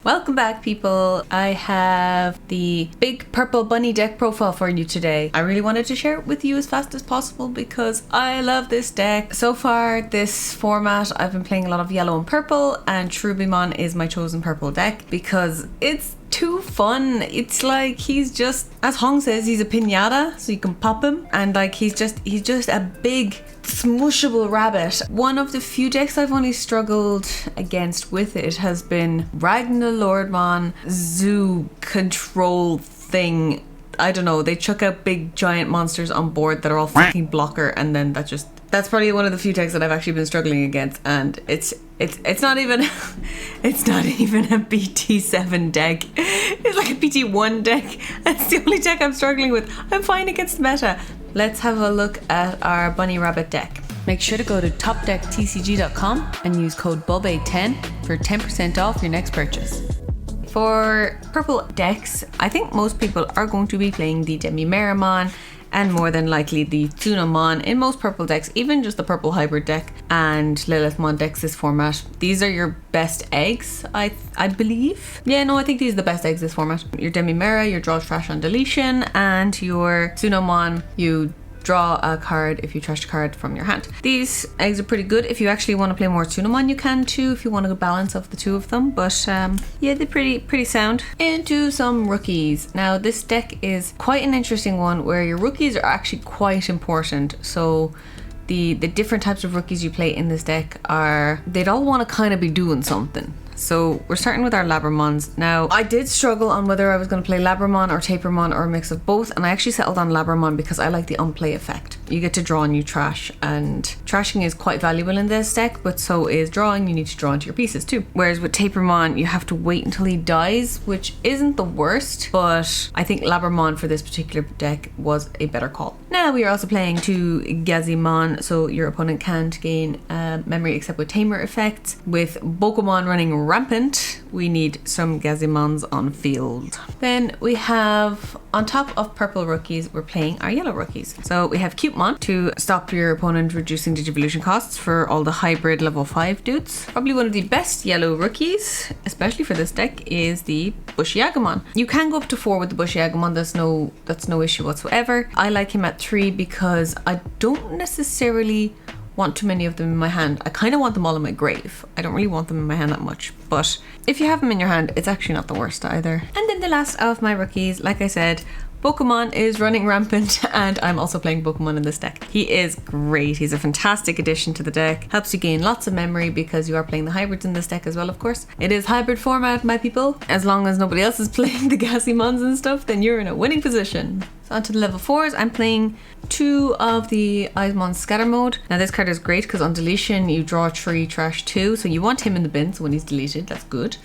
Welcome back, people. I have the big purple bunny deck profile for you today. I really wanted to share it with you as fast as possible because I love this deck. So far, this format, I've been playing a lot of yellow and purple, and Cherubimon is my chosen purple deck because it's too fun. It's like he's just, as Hong says, he's a piñata, so you can pop him, and like he's just a big smushable rabbit. One of the few decks I've only struggled against with it has been Ragnar Lordmon Zoo control thing. I don't know, they chuck out big giant monsters on board that are all fucking blocker, and then that's probably one of the few decks that I've actually been struggling against, and it's not even it's not even a BT7 deck. It's like a BT1 deck. That's the only deck I'm struggling with. I'm fine against meta. Let's have a look at our bunny rabbit deck. Make sure to go to topdecktcg.com and use code BULB810 for 10% off your next purchase. For purple decks, I think most people are going to be playing the Demimeramon and more than likely the Tsunomon in most purple decks, even just the purple hybrid deck and Lilithmon decks this format. These are your best eggs, I believe. Yeah, no, I think these are the best eggs this format. Your Demimera, your draw trash on deletion, and your Tsunomon, you draw a card if you trash a card from your hand. These eggs are pretty good. If you actually want to play more Tsunomon, you can too, if you want a good balance of the two of them. But yeah, they're pretty sound. Into some rookies. Now, this deck is quite an interesting one where your rookies are actually quite important. So the different types of rookies you play in this deck they'd all want to kind of be doing something. So we're starting with our Labramons. Now, I did struggle on whether I was going to play Labramon or Tapermon or a mix of both, and I actually settled on Labramon because I like the unplay effect. You get to draw and you trash, and trashing is quite valuable in this deck, but so is drawing. You need to draw into your pieces too. Whereas with Tapermon, you have to wait until he dies, which isn't the worst, but I think Labramon for this particular deck was a better call. Now we are also playing 2 Gazimon, so your opponent can't gain memory except with Tamer effects. With Pokemon running rampant, we need some Gazimons on field. Then we have, on top of purple rookies, we're playing our yellow rookies. So we have Cutemon to stop your opponent reducing Digivolution costs for all the hybrid level 5 dudes. Probably one of the best yellow rookies, especially for this deck, is the Bushiagamon. You can go up to 4 with the Bushiagamon, that's no issue whatsoever. I like him at 3 because I don't necessarily want too many of them in my hand. I kind of want them all in my grave. I don't really want them in my hand that much, but if you have them in your hand, it's actually not the worst either. And then the last of my rookies, like I said, Pokemon is running rampant, and I'm also playing Pokemon in this deck. He is great. He's a fantastic addition to the deck. Helps you gain lots of memory because you are playing the hybrids in this deck as well, of course. It is hybrid format, my people. As long as nobody else is playing the Gazimons and stuff, then you're in a winning position. So onto the level 4s, I'm playing 2 of the Eismon Scatter Mode. Now this card is great because on deletion you draw 3, trash 2, so you want him in the bin, so when he's deleted, that's good.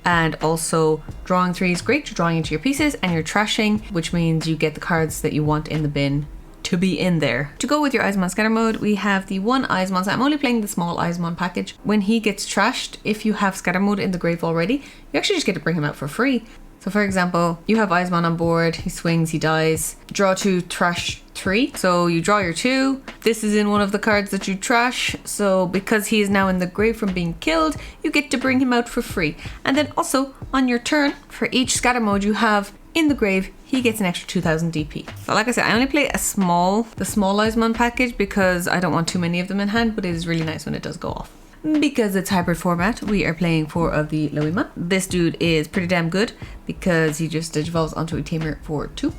And also drawing 3 is great, you're drawing into your pieces and you're trashing, which means you get the cards that you want in the bin to be in there. To go with your Eismon Scatter Mode, we have the 1 Eismon. So I'm only playing the small Eismon package. When he gets trashed, if you have Scatter Mode in the grave already, you actually just get to bring him out for free. So for example, you have Eismon on board, he swings, he dies, draw 2, trash 3. So you draw your 2. This is in one of the cards that you trash. So because he is now in the grave from being killed, you get to bring him out for free. And then also on your turn, for each scatter mode you have in the grave, he gets an extra 2000 DP. So like I said, I only play the small Eismon package because I don't want too many of them in hand, but it is really nice when it does go off. Because it's hybrid format, we are playing 4 of the Loimon. This dude is pretty damn good because he just digivolves onto a Tamer for 2.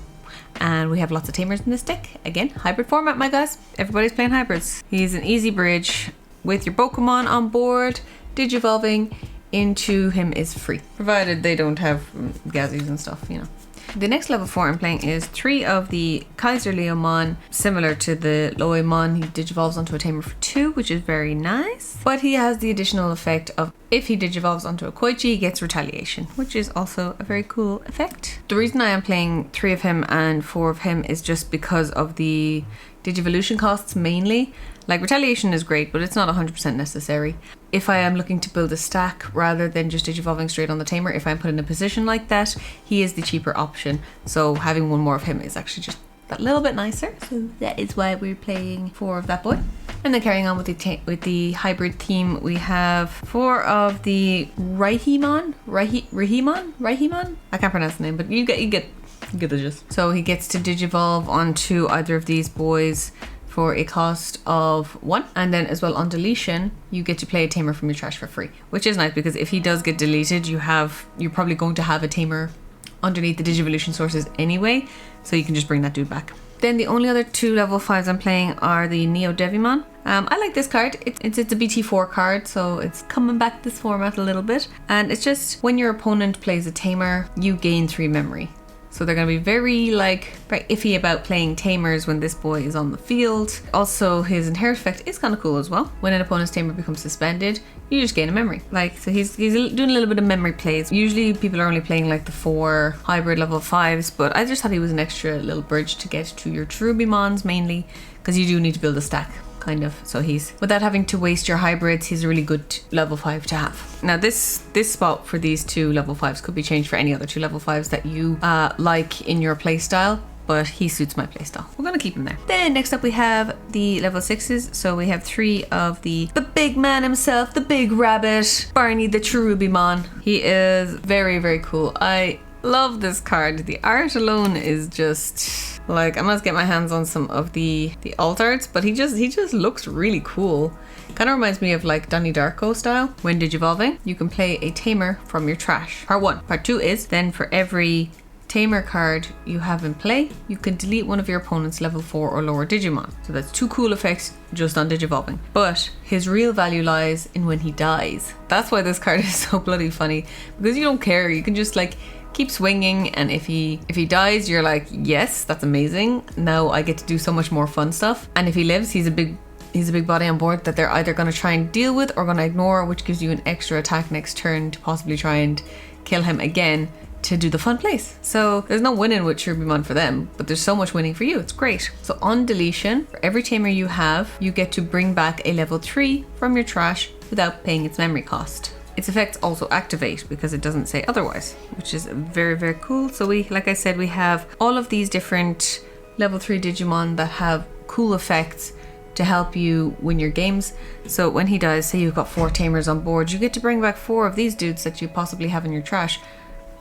And we have lots of Tamers in this deck. Again, hybrid format, my guys. Everybody's playing hybrids. He's an easy bridge with your Pokemon on board. Digivolving into him is free, provided they don't have Gazzies and stuff, you know. The next level 4 I'm playing is 3 of the Kaiser Leomon, similar to the Loemon. He digivolves onto a Tamer for 2, which is very nice. But he has the additional effect of if he digivolves onto a Koichi, he gets retaliation, which is also a very cool effect. The reason I am playing 3 of him and 4 of him is just because of the Digivolution costs mainly. Like, retaliation is great, but it's not 100% necessary. If I am looking to build a stack rather than just digivolving straight on the Tamer, if I'm put in a position like that, he is the cheaper option. So having 1 more of him is actually just that little bit nicer. So that is why we're playing 4 of that boy. And then carrying on with the hybrid theme, we have 4 of the Rahimon. I can't pronounce the name, but you get the gist. So he gets to digivolve onto either of these boys for a cost of 1, and then as well on deletion you get to play a tamer from your trash for free, which is nice because if he does get deleted, you're probably going to have a tamer underneath the Digivolution sources anyway, so you can just bring that dude back. Then the only other 2 level 5s I'm playing are the Neo Devimon. I like this card. It's a BT4 card, so it's coming back this format a little bit, and it's just when your opponent plays a tamer, you gain 3 memory. So they're going to be very iffy about playing Tamers when this boy is on the field. Also, his inherit effect is kind of cool as well. When an opponent's Tamer becomes suspended, you just gain a memory. So he's doing a little bit of memory plays. Usually people are only playing like the 4 hybrid level 5s, but I just thought he was an extra little bridge to get to your Cherubimons mainly, because you do need to build a stack. Kind of. So without having to waste your hybrids, he's a really good level 5 to have. Now this spot for these 2 level 5s could be changed for any other 2 level 5s that you like in your playstyle, but he suits my playstyle. We're gonna keep him there. Then next up we have the level 6s. So we have 3 of the big man himself, the big rabbit, Barney the Cherubimon. He is very, very cool. I love this card. The art alone is just I must get my hands on some of the alt arts, but he just looks really cool. Kind of reminds me of Donnie Darko style. When digivolving, you can play a tamer from your trash. Part 1. Part 2 is then for every tamer card you have in play, you can delete one of your opponent's level 4 or lower Digimon. So that's 2 cool effects just on digivolving. But his real value lies in when he dies. That's why this card is so bloody funny, because you don't care. You can just keep swinging, and if he dies, you're like, yes, that's amazing. Now I get to do so much more fun stuff. And if he lives, he's a big body on board that they're either going to try and deal with or going to ignore, which gives you an extra attack next turn to possibly try and kill him again to do the fun plays. So there's no winning with Cherubimon for them, but there's so much winning for you. It's great. So on deletion, for every tamer you have, you get to bring back a level 3 from your trash without paying its memory cost. Its effects also activate because it doesn't say otherwise, which is very, very cool. So like I said, we have all of these different level 3 Digimon that have cool effects to help you win your games. So when he dies, say you've got 4 Tamers on board, you get to bring back 4 of these dudes that you possibly have in your trash.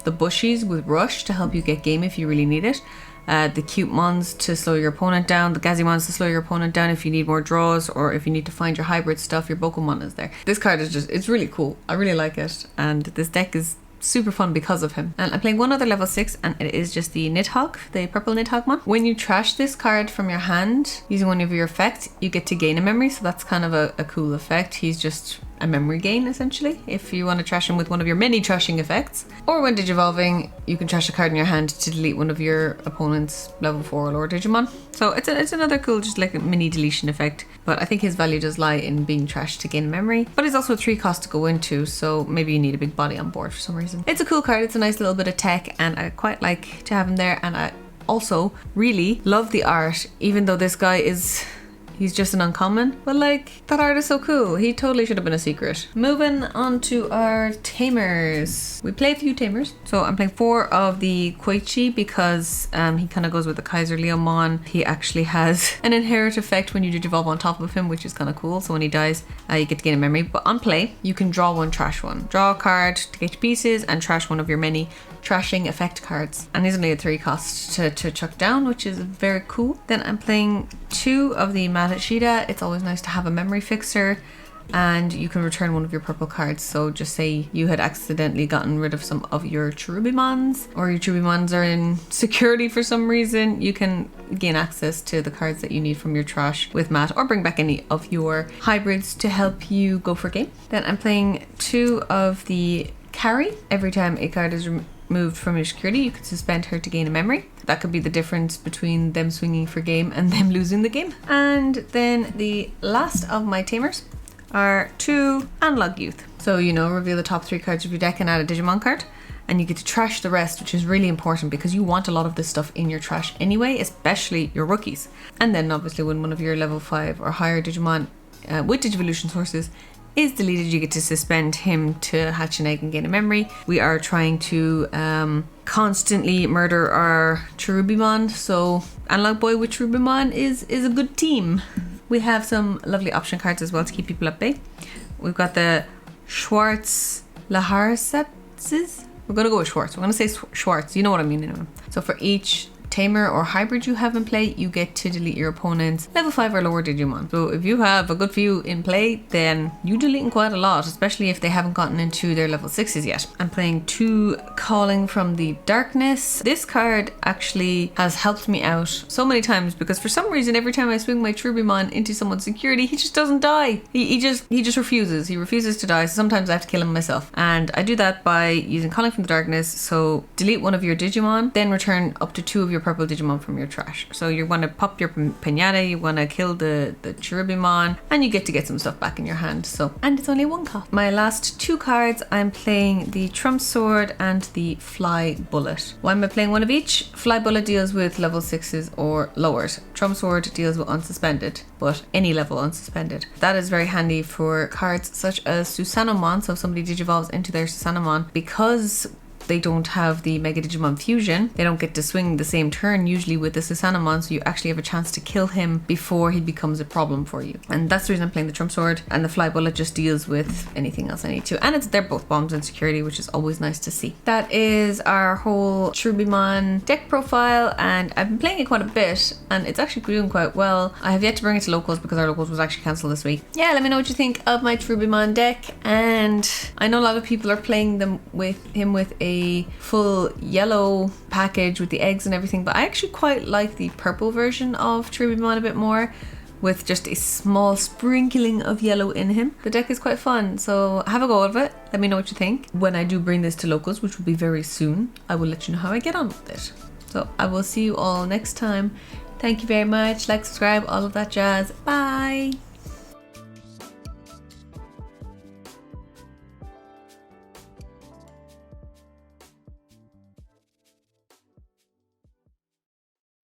The Bushies with Rush to help you get game if you really need it. The Cute Mons to slow your opponent down, the Gazimons to slow your opponent down if you need more draws, or if you need to find your hybrid stuff, your Bokomon is there. This card is it's really cool. I really like it, and this deck is super fun because of him. And I'm playing one other level 6, and it is just the Nidhogg, the purple Nidhoggmon. When you trash this card from your hand using one of your effects, you get to gain a memory, so that's kind of a cool effect. He's just a memory gain essentially if you want to trash him with one of your many trashing effects. Or when digivolving, you can trash a card in your hand to delete one of your opponent's level 4 or lower Digimon. So it's another cool just a mini deletion effect, but I think his value does lie in being trashed to gain memory. But it's also a 3 cost to go into, so maybe you need a big body on board for some reason. It's a cool card. It's a nice little bit of tech, and I quite like to have him there. And I also really love the art, even though this guy he's just an uncommon, but that art is so cool. He totally should have been a secret. Moving on to our Tamers. We play a few Tamers. So I'm playing 4 of the Koichi because he kind of goes with the Kaiser Leomon. He actually has an inherit effect when you digivolve on top of him, which is kind of cool. So when he dies, you get to gain a memory. But on play, you can draw 1, trash 1. Draw a card to get your pieces and trash one of your many trashing effect cards. And he's only a 3 cost to chuck down, which is very cool. Then I'm playing 2 of the Matashida. It's always nice to have a memory fixer, and you can return one of your purple cards. So just say you had accidentally gotten rid of some of your Cherubimons, or your Cherubimons are in security for some reason, you can gain access to the cards that you need from your trash with Mat, or bring back any of your hybrids to help you go for game. Then I'm playing 2 of the Carry. Every time a card is removed from your security, you can suspend her to gain a memory. That could be the difference between them swinging for game and them losing the game. And then the last of my Tamers are 2 Analog Youth. So, reveal the top 3 cards of your deck and add a Digimon card. And you get to trash the rest, which is really important because you want a lot of this stuff in your trash anyway, especially your rookies. And then obviously when one of your level 5 or higher Digimon with Digivolution sources is deleted, you get to suspend him to hatch an egg and gain a memory. We are trying to constantly murder our Cherubimon. So Analog Boy with Cherubimon is a good team. We have some lovely option cards as well to keep people at bay. We've got the Schwartz Laharsetses. We're going to go with Schwartz. We're going to say Schwartz. You know what I mean anyway. So for each Tamer or hybrid you have in play, you get to delete your opponent's level 5 or lower Digimon. So if you have a good few in play, then you deleting quite a lot, especially if they haven't gotten into their level 6s yet. I'm playing 2 Calling from the Darkness. This card actually has helped me out so many times because for some reason every time I swing my Cherubimon into someone's security, he just doesn't die. He just refuses. He refuses to die, so sometimes I have to kill him myself. And I do that by using Calling from the Darkness. So delete one of your Digimon, then return up to 2 of your purple Digimon from your trash. So you want to pop your pinata, you want to kill the Cherubimon, and you get some stuff back in your hand. So, and it's only 1 cost. My last 2 cards, I'm playing the Trump Sword and the Fly Bullet. Why am I playing one of each? Fly Bullet deals with level 6s or lowers. Trump Sword deals with unsuspended, but any level unsuspended. That is very handy for cards such as Susanomon. So if somebody digivolves into their Susanomon, because they don't have the Mega Digimon Fusion, they don't get to swing the same turn usually with the Susanomon, so you actually have a chance to kill him before he becomes a problem for you. And that's the reason I'm playing the Trump Sword, and the Fly Bullet just deals with anything else I need to. And they're both bombs and security, which is always nice to see. That is our whole Cherubimon deck profile, and I've been playing it quite a bit, and it's actually doing quite well. I have yet to bring it to locals because our locals was actually cancelled this week. Yeah, let me know what you think of my Cherubimon deck, and I know a lot of people are playing them with him with a full yellow package with the eggs and everything, but I actually quite like the purple version of Cherubimon a bit more, with just a small sprinkling of yellow in him. The deck is quite fun, so have a go of it. Let me know what you think. When I do bring this to locals, which will be very soon, I will let you know how I get on with it. So I will see you all next time. Thank you very much. Like, subscribe, all of that jazz. Bye.